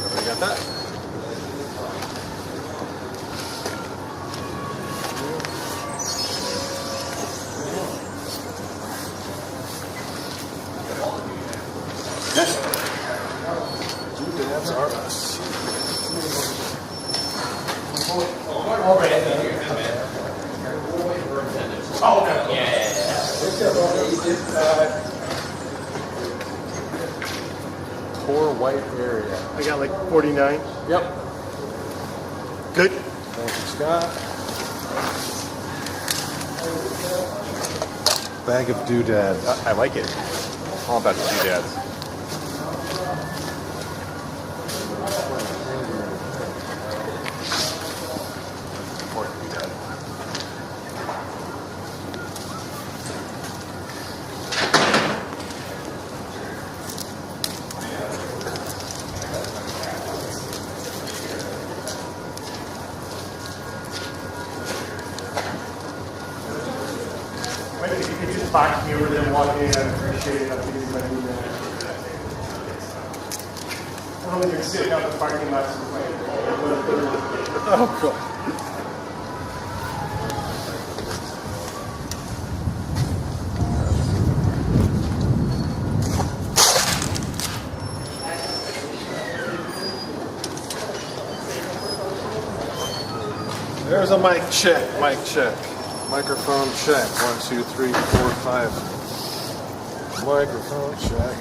Everybody got that? Doodads are us. Oh, okay. Yeah. Core white area. I got like 49. Yep. Good. Thank you, Scott. Bag of doodads. I like it. All about the doodads. If you could just box me over there and walk in, I'd appreciate it. I think it's my new man. I don't even sitting out in the parking lot. Oh, cool. There's a mic check, microphone check. 1, 2, 3, 4, 5. Microphone check.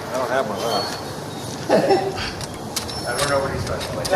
I don't have one of those. I don't know what he's supposed to like.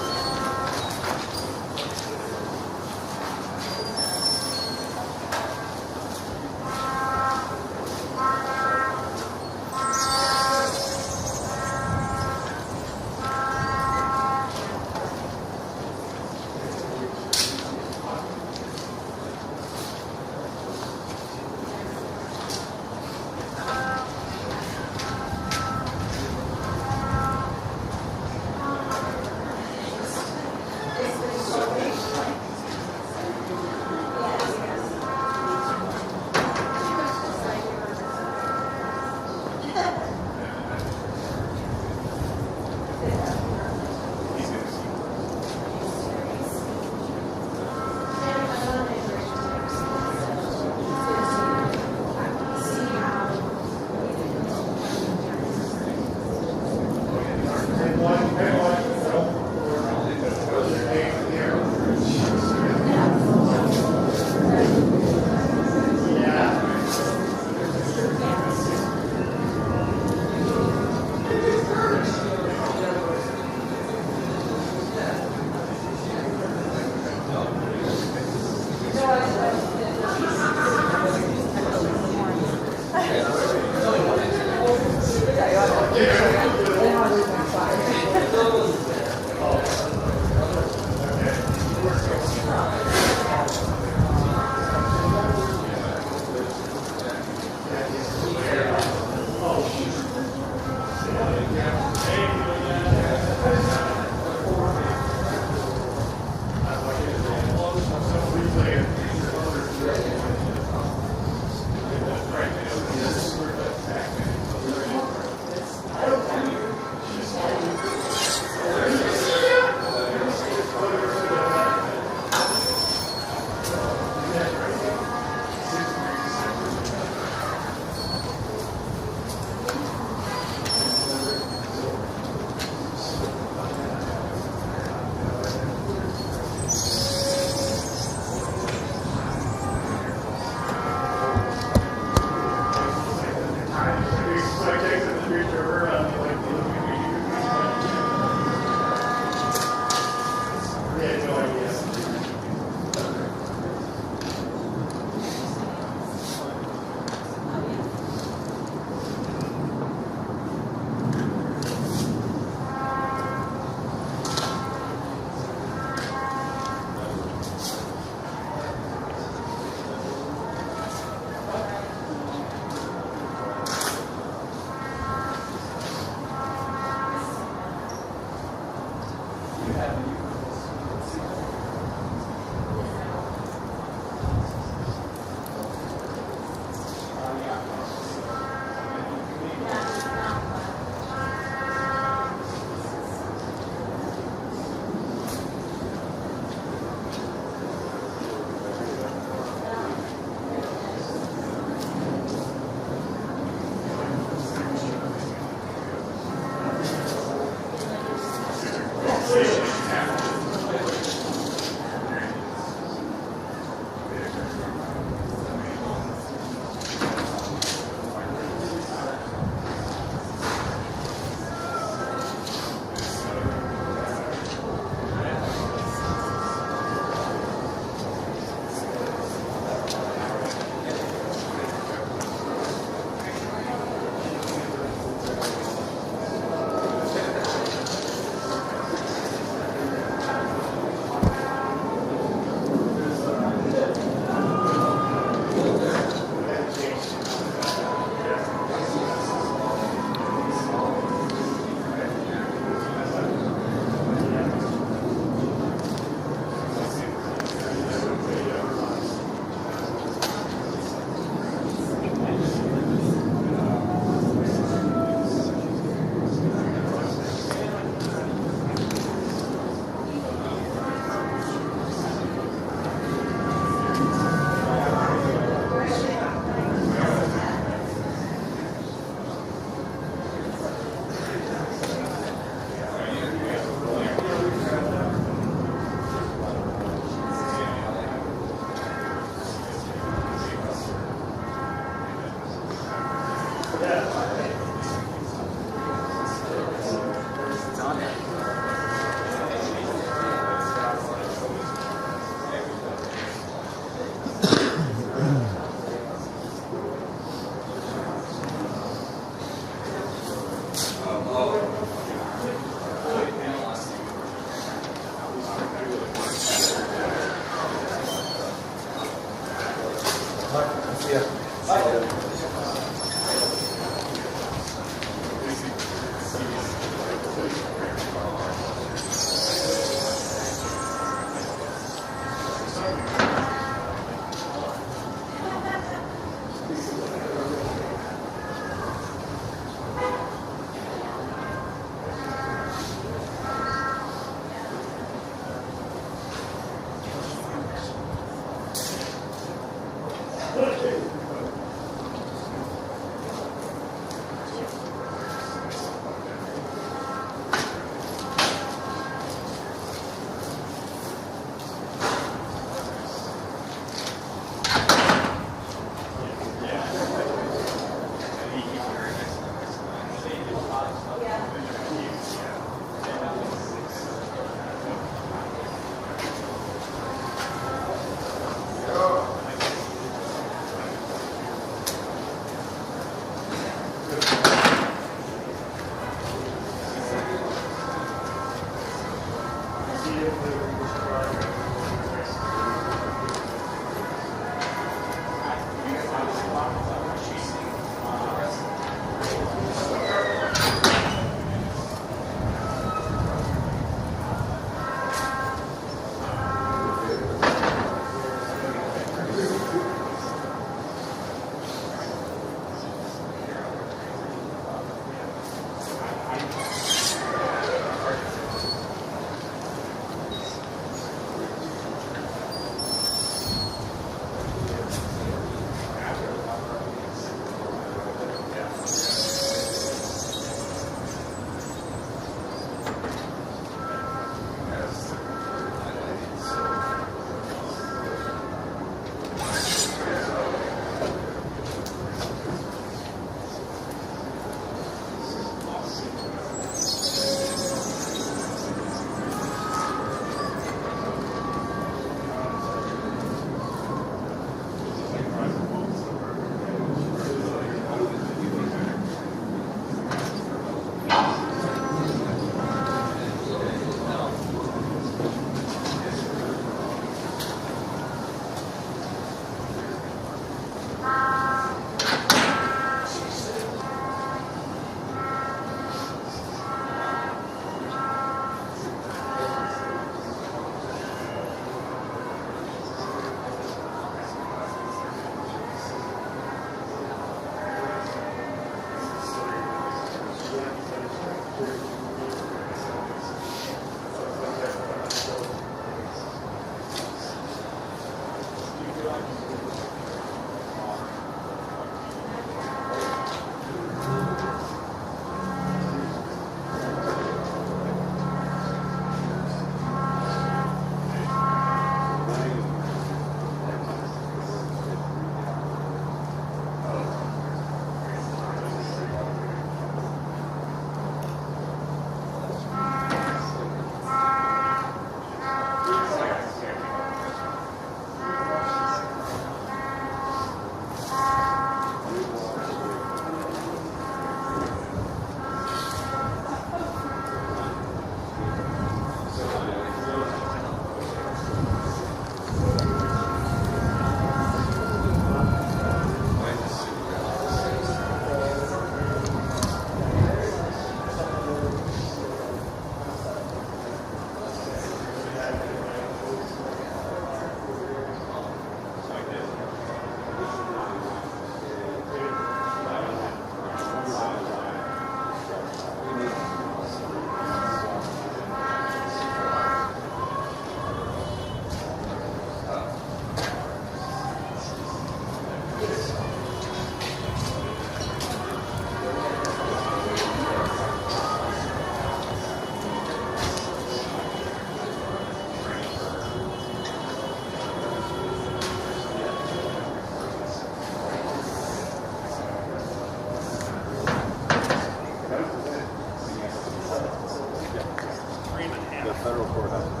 Federal courthouse.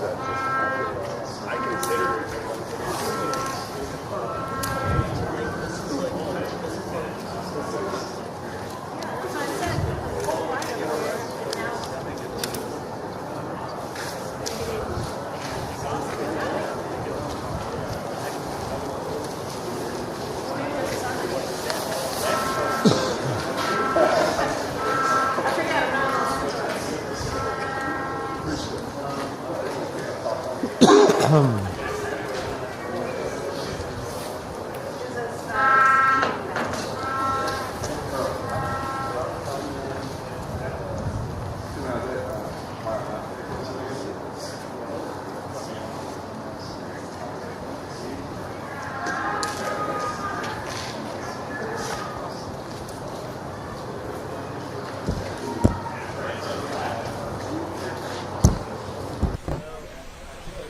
I consider it.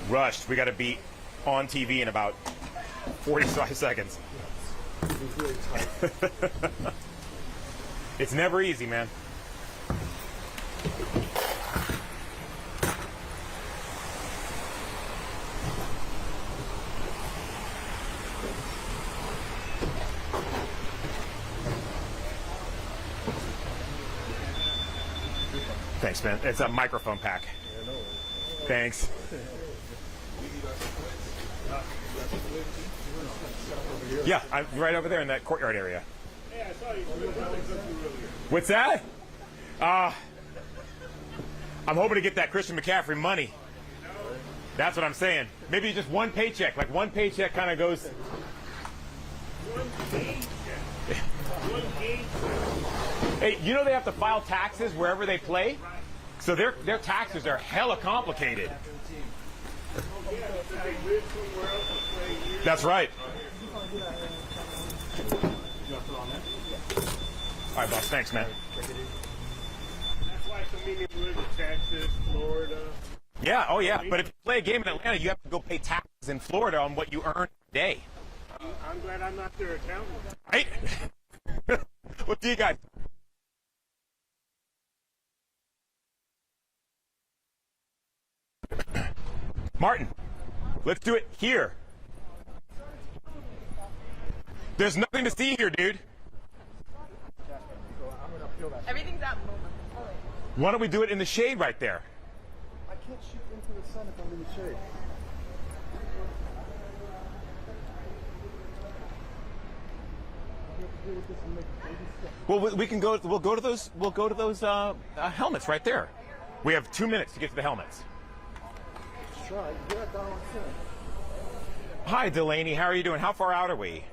Rushed. We got to be on TV in about 45 seconds. It's never easy, man. Thanks, man. It's a microphone pack. Thanks. Yeah, I'm right over there in that courtyard area. Yeah, I saw you. What's that? I'm hoping to get that Christian McCaffrey money. That's what I'm saying. Maybe just one paycheck. Like one paycheck kind of goes. One paycheck. One game. Hey, you know they have to file taxes wherever they play? So their taxes are hella complicated. That's right. All right, boss. Thanks, man. That's why so many live in Texas, Florida. Yeah, oh yeah. But if you play a game in Atlanta, you have to go pay taxes in Florida on what you earn a day. I'm glad I'm not their accountant. Right? What do you guys? Martin, let's do it here. There's nothing to see here, dude. Everything's out. Why don't we do it in the shade right there? I can't shoot into the sun if I'm in the shade. Well, we can go. We'll go to those. We'll go to those helmets right there. We have 2 minutes to get to the helmets. Try. Yeah, down. Hi, Delaney. How are you doing? How far out are we?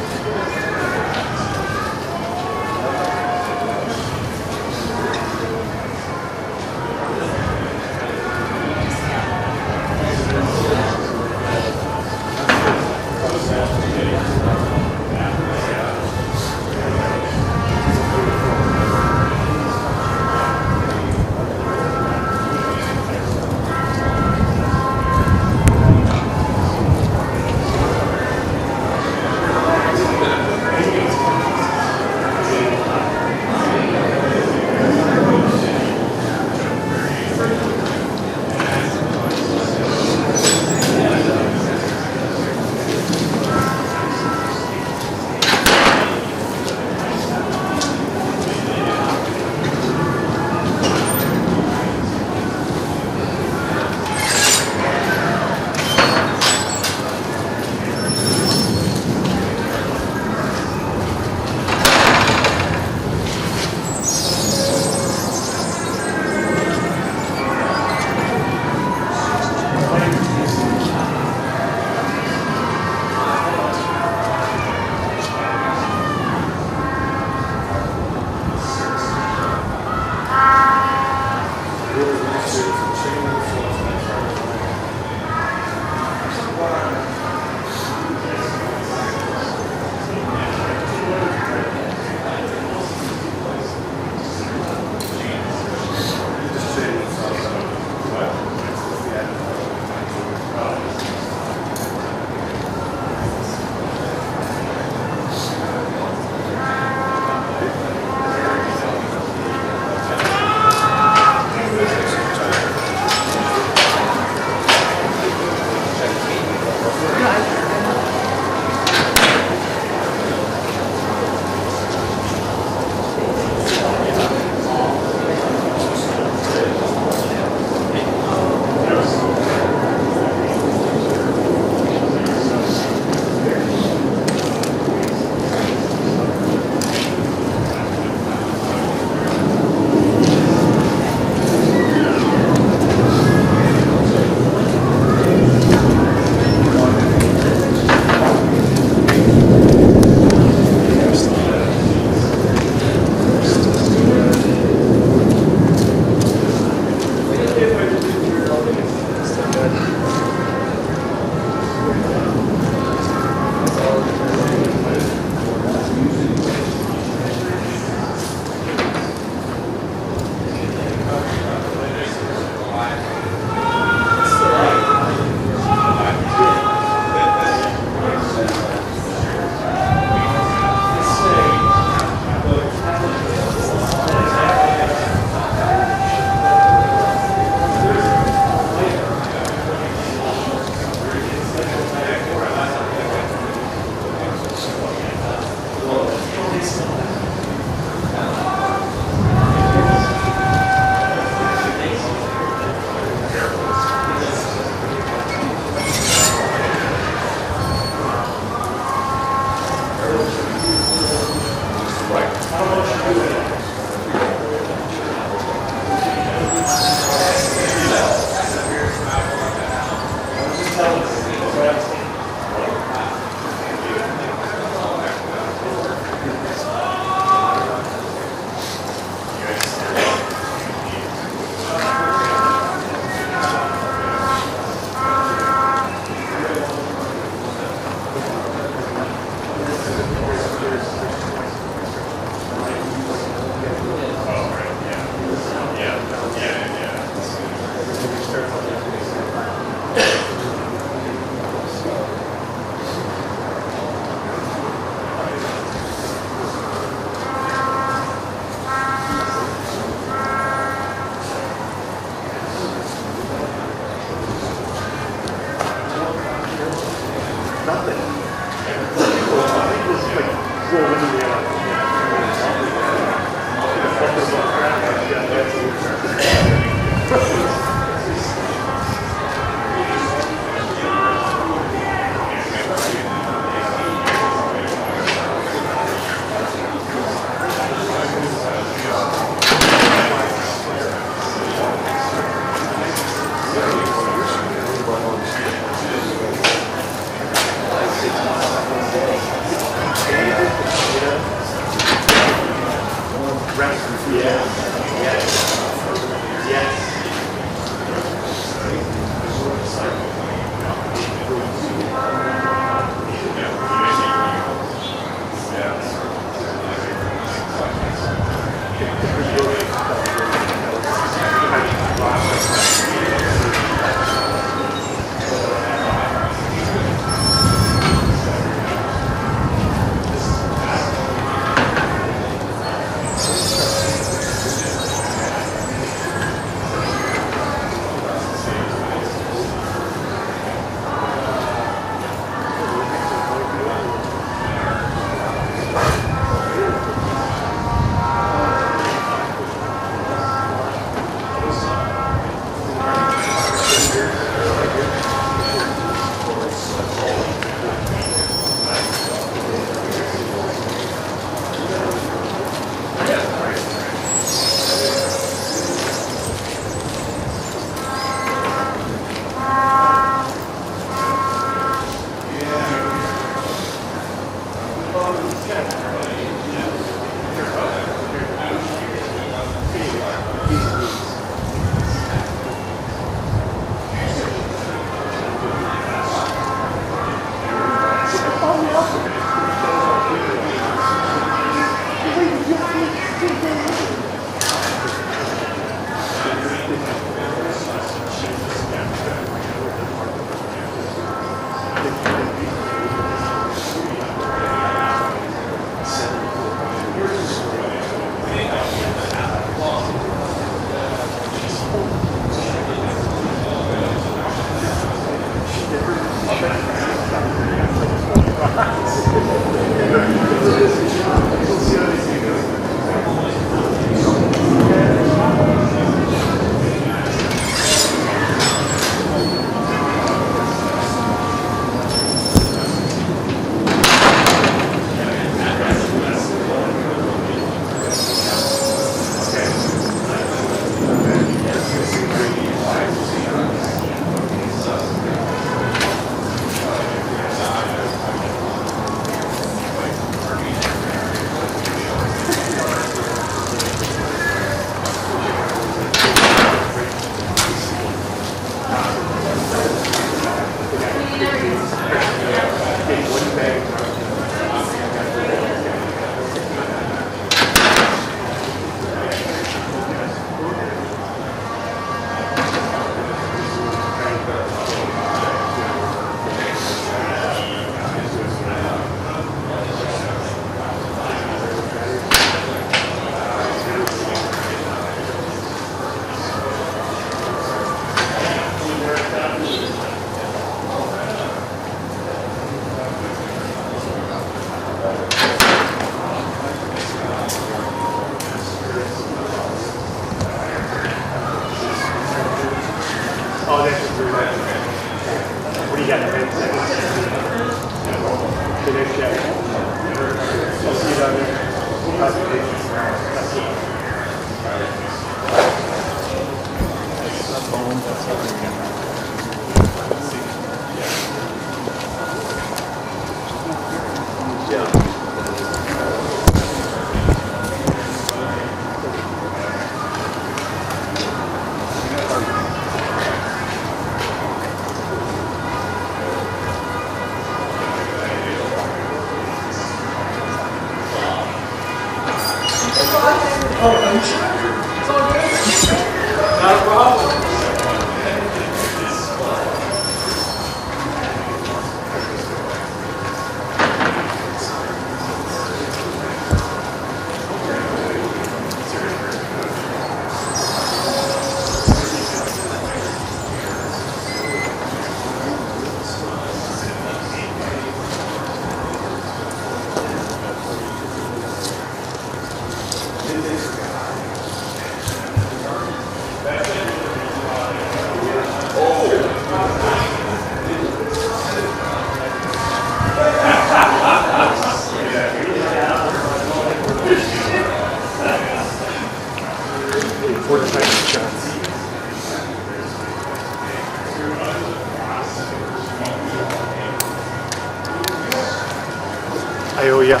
I owe ya.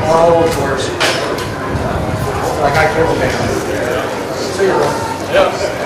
Oh, of course. Like I killed him. So you're right. Yeah.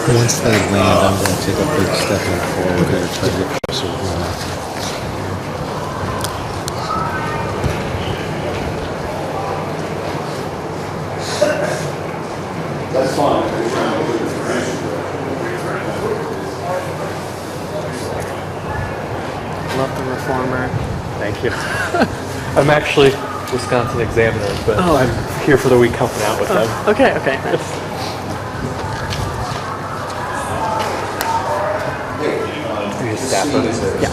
Once they land, I'm going to take a big step forward and try to get closer to the performer. Thank you. I'm actually Wisconsin Examiner, but I'm here for the week helping out with them. Okay, nice. You're a staffer? Yeah.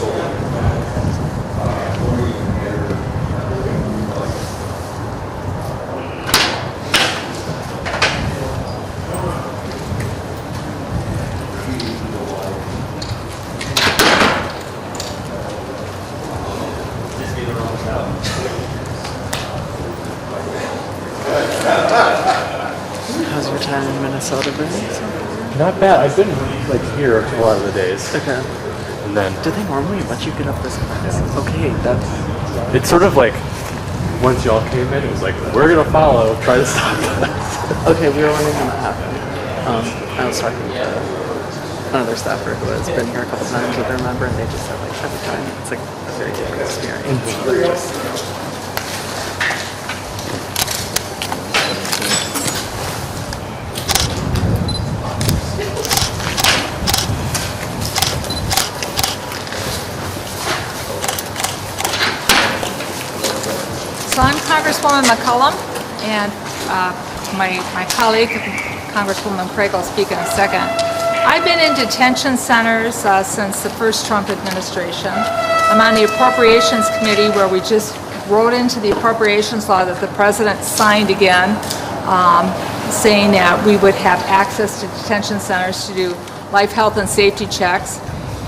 How's your time in Minnesota been? Not bad. I've been here a lot of the days. Okay. And then Do they normally let you get up this fast? Okay, that's... it's sort of like once y'all came in, it was like, we're gonna follow, try to stop us. Okay, we were wondering when that happened. I was talking to another staffer who has been here a couple times with their member, and they just said like every time it's like a very different experience. They're just... So I'm Congresswoman McCollum, and my colleague, Congresswoman Craig, will speak in a second. I've been in detention centers since the first Trump administration. I'm on the Appropriations Committee, where we just wrote into the appropriations law that the president signed again, saying that we would have access to detention centers to do life, health, and safety checks.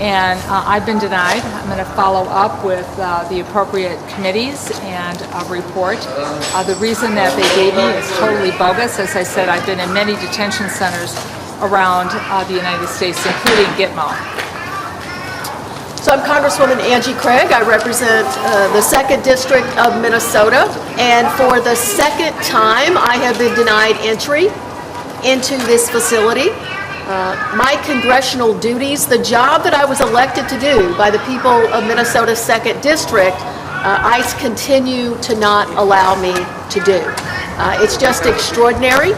And I've been denied. I'm going to follow up with the appropriate committees and report. The reason that they gave me is totally bogus. As I said, I've been in many detention centers around the United States, including Gitmo. So I'm Congresswoman Angie Craig. I represent the 2nd District of Minnesota. And for the second time, I have been denied entry into this facility. My congressional duties, the job that I was elected to do by the people of Minnesota's 2nd District, ICE continue to not allow me to do. It's just extraordinary.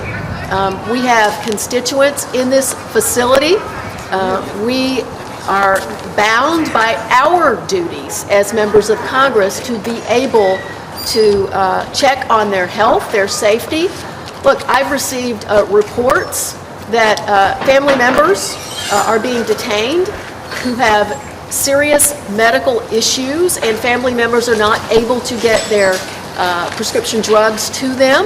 We have constituents in this facility. We are bound by our duties as members of Congress to be able to check on their health, their safety. Look, I've received reports that family members are being detained who have serious medical issues, and family members are not able to get their prescription drugs to them.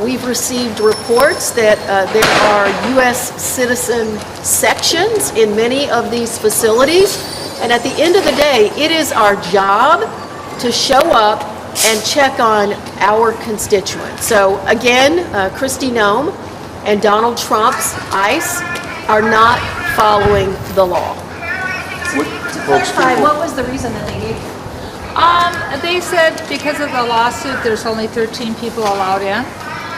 We've received reports that there are U.S. citizen sections in many of these facilities, and at the end of the day, it is our job to show up and check on our constituents. So again, Kristi Noem and Donald Trump's ICE are not following the law. Clarify, what was the reason that they gave you? They said because of the lawsuit, there's only 13 people allowed in,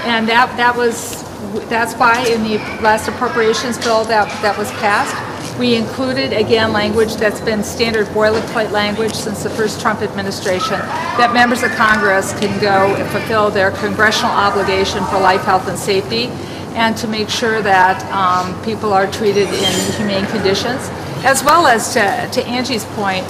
and that's why in the last appropriations bill that was passed, we included again language that's been standard boilerplate language since the first Trump administration, that members of Congress can go and fulfill their congressional obligation for life, health, and safety, and to make sure that people are treated in humane conditions. As well as to Angie's point,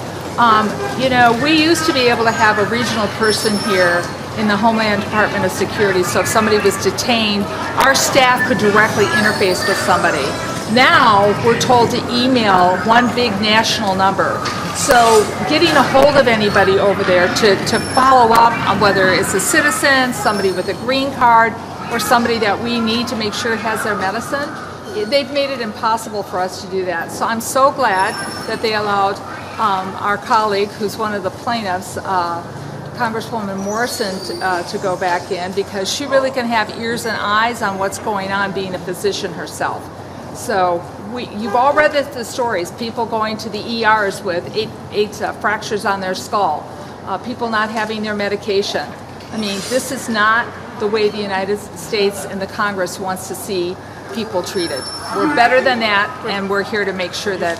we used to be able to have a regional person here in the Homeland Department of Security, so if somebody was detained, our staff could directly interface with somebody. Now we're told to email one big national number. So getting a hold of anybody over there to follow up on whether it's a citizen, somebody with a green card, or somebody that we need to make sure has their medicine, they've made it impossible for us to do that. So I'm so glad that they allowed our colleague, who's one of the plaintiffs, Congresswoman Morrison, to go back in, because she really can have ears and eyes on what's going on being a physician herself. So you've all read the stories, people going to the ERs with eight fractures on their skull, people not having their medication. I mean, this is not the way the United States and the Congress wants to see people treated. We're better than that, and we're here to make sure that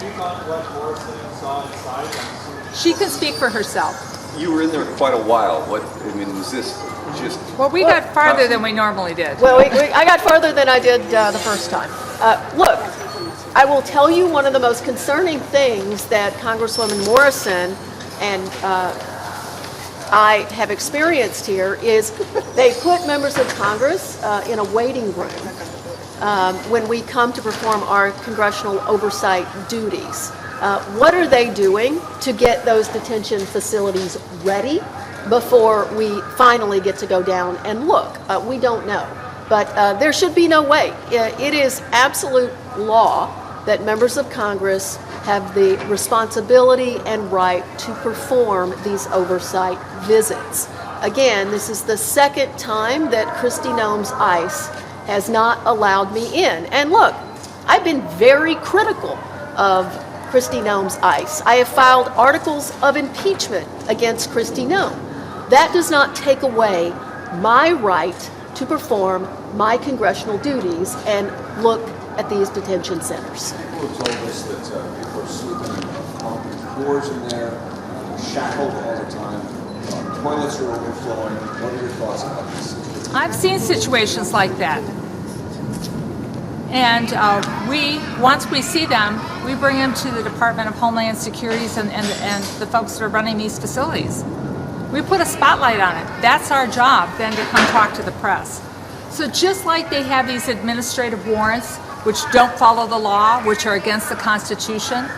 she can speak for herself. You were in there quite a while. Was this just... Well, we got farther than we normally did. Well, I got farther than I did the first time. Look, I will tell you one of the most concerning things that Congresswoman Morrison and I have experienced here is they put members of Congress in a waiting room when we come to perform our congressional oversight duties. What are they doing to get those detention facilities ready before we finally get to go down and look? We don't know. But there should be no wait. It is absolute law that members of Congress have the responsibility and right to perform these oversight visits. Again, this is the second time that Kristi Noem's ICE has not allowed me in. And look, I've been very critical of Kristi Noem's ICE. I have filed articles of impeachment against Kristi Noem. That does not take away my right to perform my congressional duties and look at these detention centers. People have told us that people are sleeping on the floors in there, shackled all the time, toilets are overflowing. What are your thoughts about this situation? I've seen situations like that. And once we see them, we bring them to the Department of Homeland Security and the folks that are running these facilities. We put a spotlight on it. That's our job, then, to come talk to the press. So just like they have these administrative warrants, which don't follow the law, which are against the Constitution,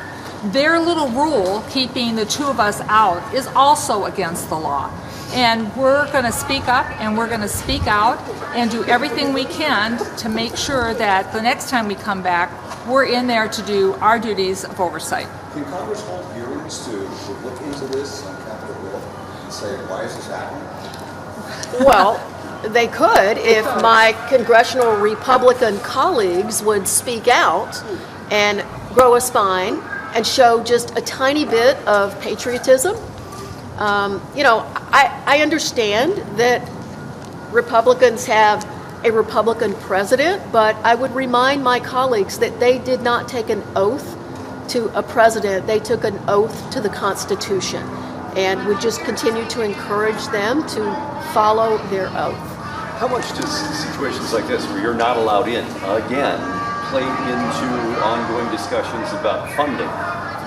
their little rule, keeping the two of us out, is also against the law. And we're going to speak up and we're going to speak out and do everything we can to make sure that the next time we come back, we're in there to do our duties of oversight. Can Congress hold hearings to look into this on Capitol Hill and say, why is this happening? Well, they could if my congressional Republican colleagues would speak out and grow a spine and show just a tiny bit of patriotism. I understand that Republicans have a Republican president, but I would remind my colleagues that they did not take an oath to a president. They took an oath to the Constitution, and would just continue to encourage them to follow their oath. How much does situations like this, where you're not allowed in, again, play into ongoing discussions about funding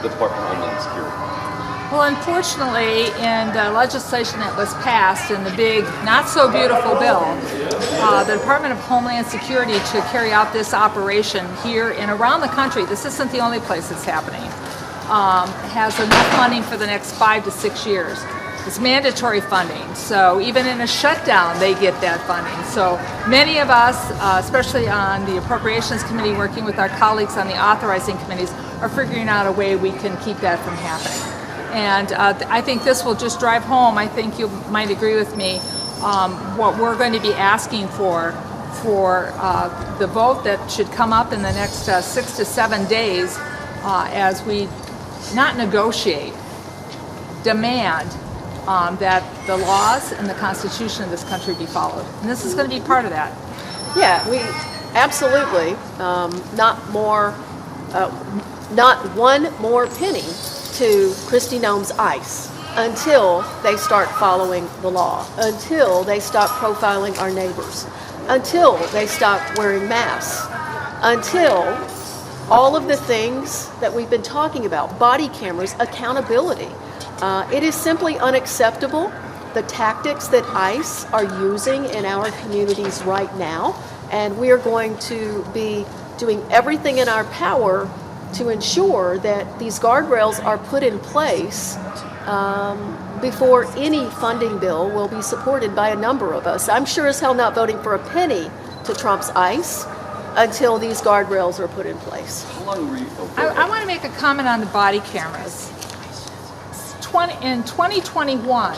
the Department of Homeland Security? Well, unfortunately, in the legislation that was passed in the big, not so beautiful bill, the Department of Homeland Security to carry out this operation here and around the country, this isn't the only place it's happening, has enough funding for the next 5 to 6 years. It's mandatory funding, so even in a shutdown, they get that funding. So many of us, especially on the Appropriations Committee, working with our colleagues on the authorizing committees, are figuring out a way we can keep that from happening. And I think this will just drive home, I think you might agree with me, what we're going to be asking for the vote that should come up in the next 6 to 7 days as we not negotiate, demand that the laws and the Constitution of this country be followed. And this is going to be part of that. Yeah, we absolutely, not one more penny to Kristi Noem's ICE until they start following the law, until they stop profiling our neighbors, until they stop wearing masks, until all of the things that we've been talking about, body cameras, accountability. It is simply unacceptable, the tactics that ICE are using in our communities right now, and we are going to be doing everything in our power to ensure that these guardrails are put in place before any funding bill will be supported by a number of us. I'm sure as hell not voting for a penny to Trump's ICE until these guardrails are put in place. I want to make a comment on the body cameras. In 2021,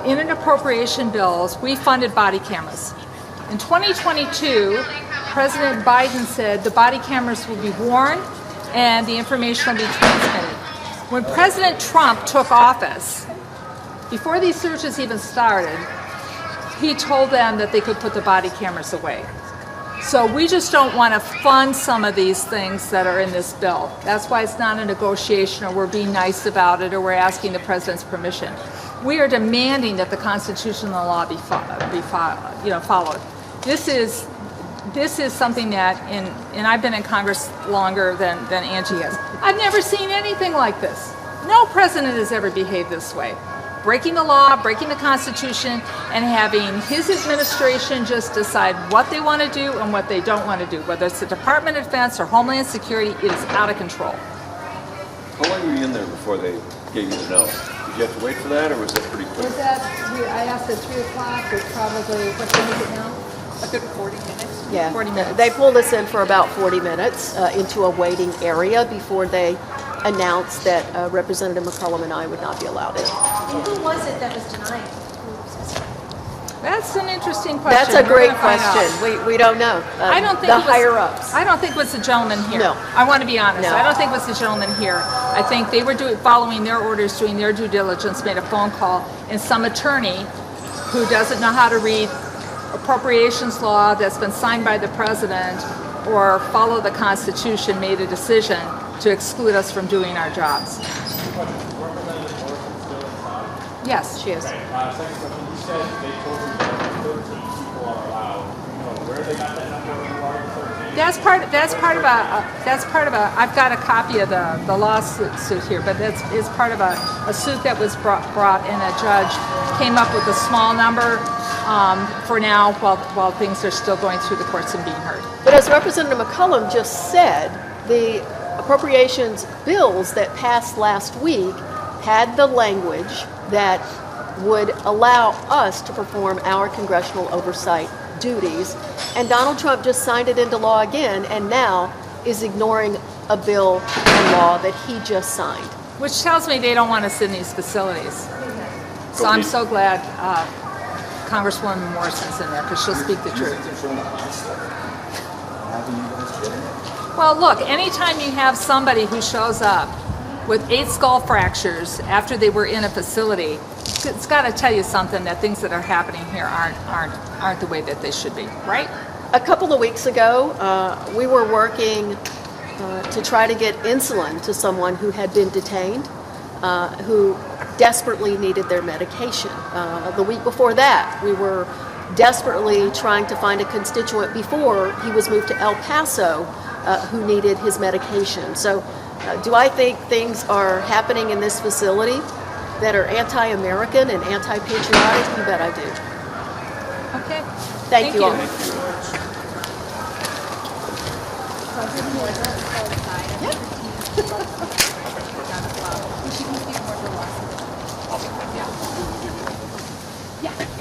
in an appropriation bills, we funded body cameras. In 2022, President Biden said the body cameras will be worn and the information will be transmitted. When President Trump took office, before these searches even started, he told them that they could put the body cameras away. So we just don't want to fund some of these things that are in this bill. That's why it's not a negotiation, or we're being nice about it, or we're asking the president's permission. We are demanding that the Constitution and the law be followed. This is something that, and I've been in Congress longer than Angie has. I've never seen anything like this. No president has ever behaved this way. Breaking the law, breaking the Constitution, and having his administration just decide what they want to do and what they don't want to do. Whether it's the Department of Defense or Homeland Security, it is out of control. How long were you in there before they gave you the no? Did you have to wait for that, or was that pretty quick? Was that, I asked at 3 o'clock, it's probably, what time is it now? A good 40 minutes. Yeah. 40 minutes. They pulled us in for about 40 minutes into a waiting area before they announced that Representative McCollum and I would not be allowed in. And who was it that was denied? That's an interesting question. That's a We're great gonna find question. out. We don't know. I don't think the it was, higher-ups. I don't think it was the gentleman here. No. I want to be honest. No. I don't think it was the gentleman here. I think they were following their orders, doing their due diligence, made a phone call, and some attorney who doesn't know how to read appropriations law that's been signed by the president or follow the Constitution made a decision to exclude us from doing our jobs. Yes, she is. Second question, you said they told you that 13 people are allowed. You know where they got that number of 13? That's part of a. I've got a copy of the lawsuit here, but it's part of a suit that was brought, and a judge came up with a small number for now, while things are still going through the courts and being heard. But as Representative McCollum just said, the appropriations bills that passed last week had the language that would allow us to perform our congressional oversight duties. And Donald Trump just signed it into law again, and now is ignoring a bill and law that he just signed. Which tells me they don't want us in these facilities. So I'm so glad Congresswoman Morrison's in there, because she'll speak the truth. Well, look, anytime you have somebody who shows up with 8 skull fractures after they were in a facility, it's got to tell you something, that things that are happening here aren't the way that they should be, right? A couple of weeks ago, we were working to try to get insulin to someone who had been detained, who desperately needed their medication. The week before that, we were desperately trying to find a constituent before he was moved to El Paso who needed his medication. So do I think things are happening in this facility that are anti-American and anti-patriotic? You bet I do. Okay. Thank you all. Yeah.